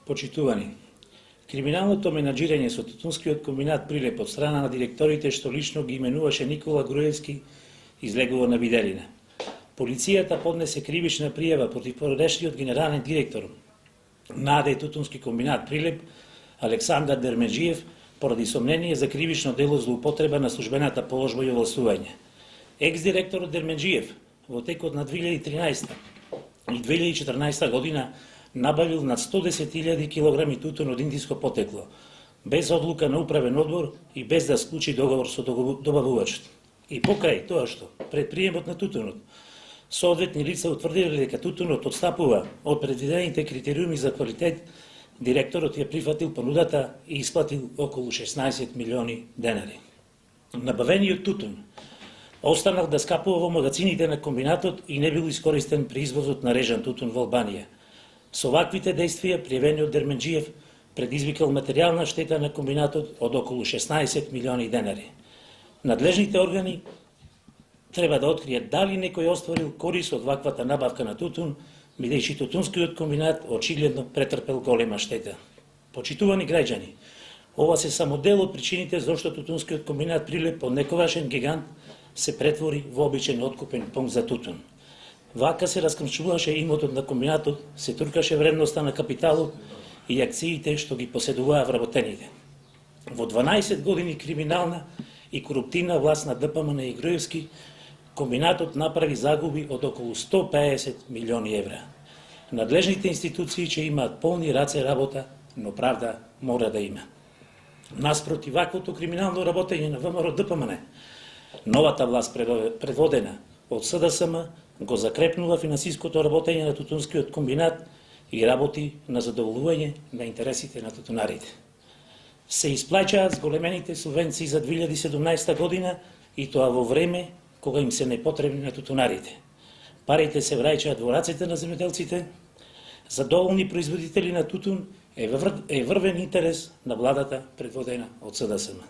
Почитувани, криминалното менаџирање со тутунскиот комбинат Прилеп од страна на директорите што лично ги именуваше Никола Груевски излегува на виделина. Полицијата поднесе кривична пријава против породешниот генерален директор на АД Тутунски комбинат Прилеп Александар Дерменџиев поради сомнение за кривично дело злоупотреба на службената положба и овластување. Екс-директорот Дерменџиев во текот на 2013 и 2014 година набавил над 110.000 килограми тутун од индиско потекло, без одлука на управен одбор и без да склучи договор со добавувачот. И покрај тоа што пред приемот на тутунот, соодветни лица утврдиле дека тутунот отстапува од предвидените критериуми за квалитет, директорот ја прифатил понудата и исплатил околу 16 милиони денари. Набавениот тутун останал да скапува во магазините на комбинатот и не бил искористен при извозот на режан тутун во Албанија. Со ваквите действија пријавениот Дерменџиев предизвикал материјална штета на комбинатот од околу 16 милиони денари. Надлежните органи треба да откријат дали некој остварил корис од ваквата набавка на тутун, бидејќи тутунскиот комбинат очигледно претрпел голема штета. Почитувани граѓани, ова се само дел од причините зашто тутунскиот комбинат Прилеп од некогашен гигант се претвори во обичен откупен пункт за тутун. Вака се раскрчуваше имотот на комбинатот, се туркаше вредноста на капиталот и акциите што ги поседуваа вработените. Во 12 години криминална и коруптивна власт на ДПМН и Груевски, комбинатот направи загуби од околу 150 милиони евра. Надлежните институции ќе имаат полни раце работа, но правда мора да има. Наспроти ваквото криминално работење на ВМРО ДПМН, новата власт предводена од СДСМ го закрепнува финансиското работење на тутунскиот комбинат и работи на задоволување на интересите на тутунарите. Се исплаќаат зголемените субвенции за 2017 година и тоа во време кога им се непотребни на тутунарите. Парите се враќаат во рацете на земјоделците, за доволни производители на тутун е врвен интерес на владата предводена од СДСМ.